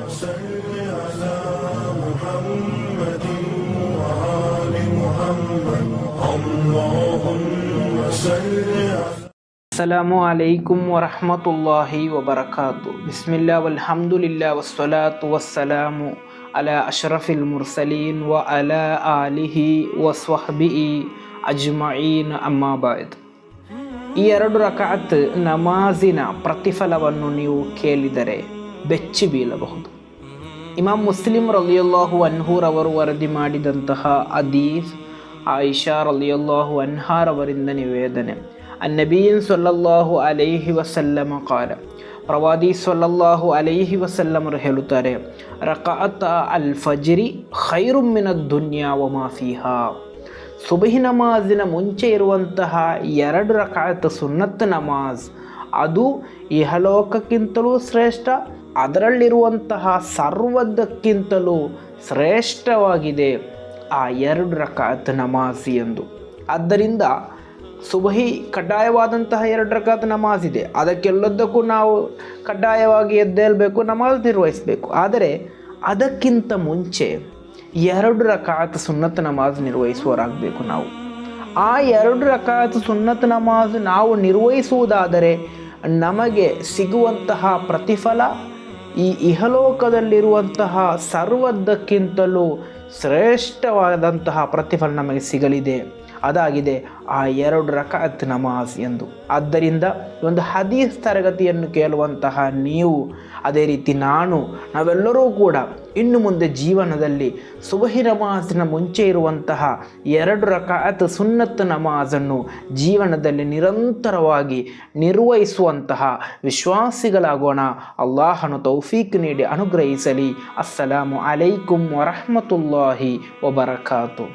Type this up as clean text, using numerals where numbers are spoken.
صل على محمد وآل محمد اللهم صل على ಅಸ್ಸಲಾಮು ಅಲೈಕುಂ ವರಹಮತುಲ್ಲಾಹಿ ವಬರಕಾತು. ಬಿಸ್ಮಿಲ್ಲಾ ವಲ್ಹಮ್ದುಲಿಲ್ಲಾ ವಸ್ಸಲಾತು ವಸ್ಸಲಾಮು ಅಲಾ ಅಶ್ರಫಿಲ್ ಮುರ್ಸಲೀನ್ ವ ಅಲಾ ಆಲಿಹಿ ವಸ್ವಹ್ಬಿಹಿ ಅಜ್ಮഈನ್ ಅಮ್ಮಾ ಬಾದ್. ಈ 2 ರಕಾತ್ ನಮಾಜಿನ ಪ್ರತಿಫಲವನ್ನು ನೀವು ಕೇಳಿದರೆ ಬೆಚ್ಚಿ ಬೀಳಬಹುದು. ಇಮಾಮ್ ಮುಸ್ಲಿಂ ರಲಿಯಲ್ಲಾಹು ಅನ್ಹುರವರು ವರದಿ ಮಾಡಿದಂತಹ ಹದೀಸ್, ಆಯಿಷಾ ರಲಿಯಲ್ಲಾಹು ಅನ್ಹಾರವರಿಂದ ನಿವೇದನೆ. ಅನ್ನಬೀನ್ ಸಲ್ಲಲ್ಲಾಹು ಅಲೈಹಿ ವಸಲ್ಲಮ ಕಾಲ, ಪ್ರವಾದಿ ಸಲ್ಲಲ್ಲಾಹು ಅಲೈಹಿ ವಸಲ್ಲಮರು ಹೇಳುತ್ತಾರೆ, ರಕಾತ ಅಲ್ ಫಜ್ರಿ ಖೈರುಂ ಮಿನದ್ ದುನ್ಯಾ ವ ಮಾ ಫೀಹಾ. ಸುಬಹಿ ನಮಾಜಿನ ಮುಂಚೆ ಇರುವಂತಹ 2 ರಕಾತ್ ಸುನ್ನತ್ ನಮಾಜ್ ಅದು ಇಹಲೋಕಕ್ಕಿಂತಲೂ ಶ್ರೇಷ್ಠ, ಅದರಲ್ಲಿರುವಂತಹ ಸರ್ವದಕ್ಕಿಂತಲೂ ಶ್ರೇಷ್ಠವಾಗಿದೆ ಆ 2 ರಕಾತ್ ನಮಾಜ್ ಎಂದು. ಆದ್ದರಿಂದ ಸುಬಹಿ ಕಡ್ಡಾಯವಾದಂತಹ 2 ರಕಾತ್ ನಮಾಜ್ ಇದೆ, ಅದಕ್ಕೆಲ್ಲದಕ್ಕೂ ನಾವು ಕಡ್ಡಾಯವಾಗಿ ಎದ್ದೇಳಬೇಕು, ನಮಾಜ್ ನಿರ್ವಹಿಸಬೇಕು. ಆದರೆ ಅದಕ್ಕಿಂತ ಮುಂಚೆ 2 ರಕಾತ್ ಸುನ್ನತ್ ನಮಾಜ್ ನಿರ್ವಹಿಸುವವರಾಗಬೇಕು ನಾವು. ಆ 2 ರಕಾತ್ ಸುನ್ನತ್ ನಮಾಜ್ ನಾವು ನಿರ್ವಹಿಸುವುದಾದರೆ ನಮಗೆ ಸಿಗುವಂತಹ ಪ್ರತಿಫಲ ಈ ಇಹಲೋಕದಲ್ಲಿರುವಂತಹ ಸರ್ವದಕ್ಕಿಂತಲೂ ಶ್ರೇಷ್ಠವಾದಂತಹ ಪ್ರತಿಫಲ ನಮಗೆ ಸಿಗಲಿದೆ. ಅದಾಗಿದೆ ಆ 2 ರಕಾತ್ ನಮಾಜ್ ಎಂದು. ಆದ್ದರಿಂದ ಒಂದು ಹದೀಸ್ ತರಗತಿಯನ್ನು ಕೇಳುವಂತಹ ನೀವು, ಅದೇ ರೀತಿ ನಾವೆಲ್ಲರೂ ಕೂಡ ಇನ್ನು ಮುಂದೆ ಜೀವನದಲ್ಲಿ ಸುಬಹಿ ನಮಾಜಿನ ಮುಂಚೆ ಇರುವಂತಹ 2 ರಕಾತ್ ಸುನ್ನತ್ ನಮಾಜನ್ನು ಜೀವನದಲ್ಲಿ ನಿರಂತರವಾಗಿ ನಿರ್ವಹಿಸುವಂತಹ ವಿಶ್ವಾಸಿಗಳಾಗೋಣ. ಅಲ್ಲಾಹನು ತೌಫೀಕ್ ನೀಡಿ ಅನುಗ್ರಹಿಸಲಿ. ಅಸ್ಸಲಾಮು ಅಲೈಕುಂ ವರಹಮತುಲ್ಲಾಹಿ ವಬರಕಾತು.